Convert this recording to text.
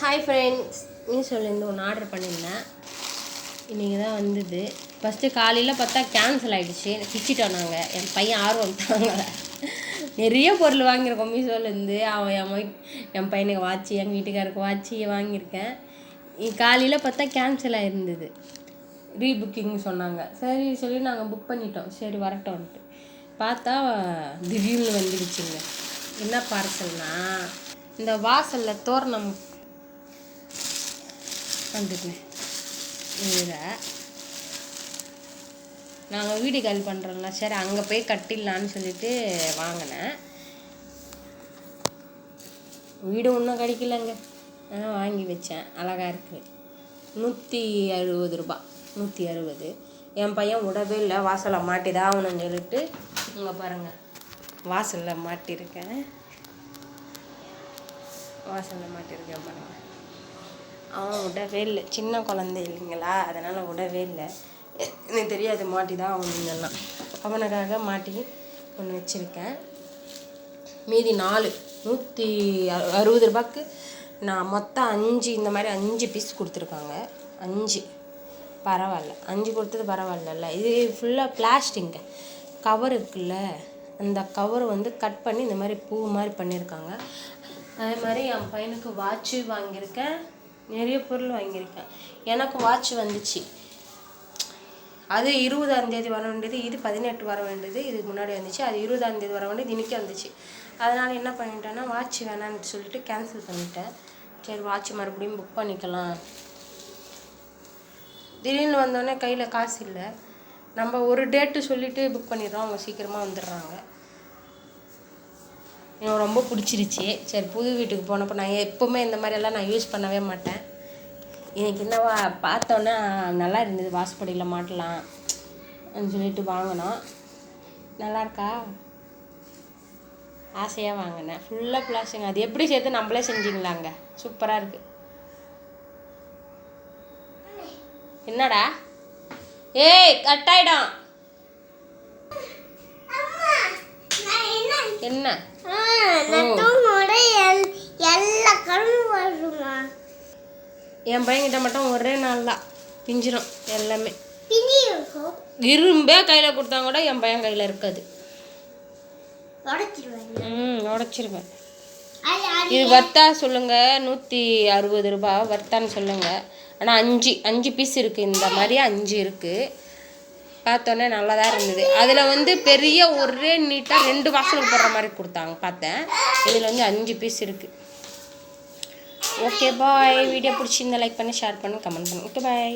Hi friends, மீஷோலேருந்து ஒன்று order பண்ணியிருந்தேன். இன்றைக்கி தான் வந்தது. ஃபஸ்ட்டு காலையில் பார்த்தா கேன்சல் ஆகிடுச்சு. பிச்சிட்டோம் நாங்கள். என் பையன் ஆர்வம் தாங்க நிறைய பொருள் வாங்கியிருக்கோம் மீஷோலேருந்து. என் பையனுக்கு வாட்சி, எங்கள் வீட்டுக்காருக்கு வாட்சி வாங்கியிருக்கேன். காலையில் பார்த்தா கேன்சல் ஆகிருந்தது. ரீபுக்கிங் சொன்னாங்க. சரி சொல்லி நாங்கள் புக் பண்ணிட்டோம். சரி வரட்டோன்ட்டு பார்த்தா திடீர்னு வந்துடுச்சுங்க. என்ன பார்சல்னால், இந்த வாசலில் தோரணம் வந்துடுங்க. இதை நாங்கள் வீடு காலி பண்ணுறோம்ல, சரி அங்கே போய் கட்டிடலான்னு சொல்லிட்டு வாங்கினேன். வீடு ஒன்றும் கிடைக்கலங்க. வாங்கி வச்சேன். அழகாக இருக்குது. 160 ரூபா. 160. என் பையன் விடவே இல்லை. வாசலில் மாட்டிதான் ஆகணும்னு சொல்லிட்டு இங்கே பாருங்கள், வாசலில் மாட்டியிருக்கேன். பாருங்கள். அவன் விடவே இல்லை. சின்ன குழந்தை இல்லைங்களா, அதனால் விடவே இல்லை. எனக்கு தெரியாது மாட்டி தான் அவனுங்கெல்லாம். அவனுக்காக மாட்டி ஒன்று வச்சுருக்கேன். மீதி 4 160 ரூபாய்க்கு நான் மொத்தம் 5 இந்த மாதிரி 5 பீஸ் கொடுத்துருக்காங்க. 5 பரவாயில்ல. 5 கொடுத்தது பரவாயில்லல்ல. இது ஃபுல்லாக பிளாஸ்டிக் கவர் இருக்குல்ல, அந்த கவர் கட் பண்ணி இந்த மாதிரி பூ மாதிரி பண்ணியிருக்காங்க. அதே மாதிரி என் பையனுக்கு வாட்ச்சு வாங்கியிருக்கேன். நிறைய பொருள் வாங்கியிருக்கேன். எனக்கு வாட்ச் வந்துச்சு. அது 20ஆம் தேதி வர வேண்டியது, இது 18 வர வேண்டியது. இதுக்கு முன்னாடி வந்துச்சு. அது 20ஆம் தேதி வர வேண்டியது, இன்றைக்கி வந்துச்சு. அதனால் என்ன பண்ணிட்டேன்னா, வாட்ச் வேணான்னு சொல்லிட்டு கேன்சல் பண்ணிட்டேன். சரி வாட்ச் மறுபடியும் புக் பண்ணிக்கலாம். திடீர்னு வந்தோடனே கையில் காசு இல்லை. நம்ம ஒரு டேட்டு சொல்லிவிட்டு புக் பண்ணிடுறோம். அவங்க சீக்கிரமாக வந்துடுறாங்க. எனக்கு ரொம்ப பிடிச்சிருச்சு. சரி புது வீட்டுக்கு போனப்போ நான் எப்போவுமே இந்த மாதிரியெல்லாம் நான் யூஸ் பண்ணவே மாட்டேன். இன்றைக்கி என்னவா பார்த்தோன்னே நல்லா இருந்தது. வாசப்படியில் மாட்டலாம் அப்படின்னு சொல்லிட்டு வாங்கினோம். நல்லா இருக்கா? ஆசையாக வாங்கினேன். ஃபுல்லாக பிளாஸ்டிக். அது எப்படி சேர்த்து நம்மளே செஞ்சுங்களாங்க. சூப்பராக இருக்குது. என்னடா? ஏய் கட்டாயிடும். என்ன என் பையன்கிட்ட மட்டும் ஒரே நாள் தான் பிஞ்சிடும். எல்லாமே இரும்பே கையில் கொடுத்தா கூட என் பையன் கையில் இருக்காது. உடச்சிருவேன். இது வர்த்தா சொல்லுங்கள். 160 ரூபா வர்த்தான்னு சொல்லுங்கள். ஆனால் 5 பீஸ் இருக்குது. இந்த மாதிரி 5 இருக்குது. பார்த்தோன்னே நல்லா தான் இருந்தது. அதில் பெரிய ஒரே நீட்டாக 2 வாசலுக்கு போடுற மாதிரி கொடுத்தாங்க பார்த்தேன். இதில் 5 பீஸ் இருக்குது. Okay bye. வீடியோ பிடிச்சிருந்தா லைக் பண்ணி ஷேர் பண்ணி கமெண்ட் பண்ணுங்க. Okay bye.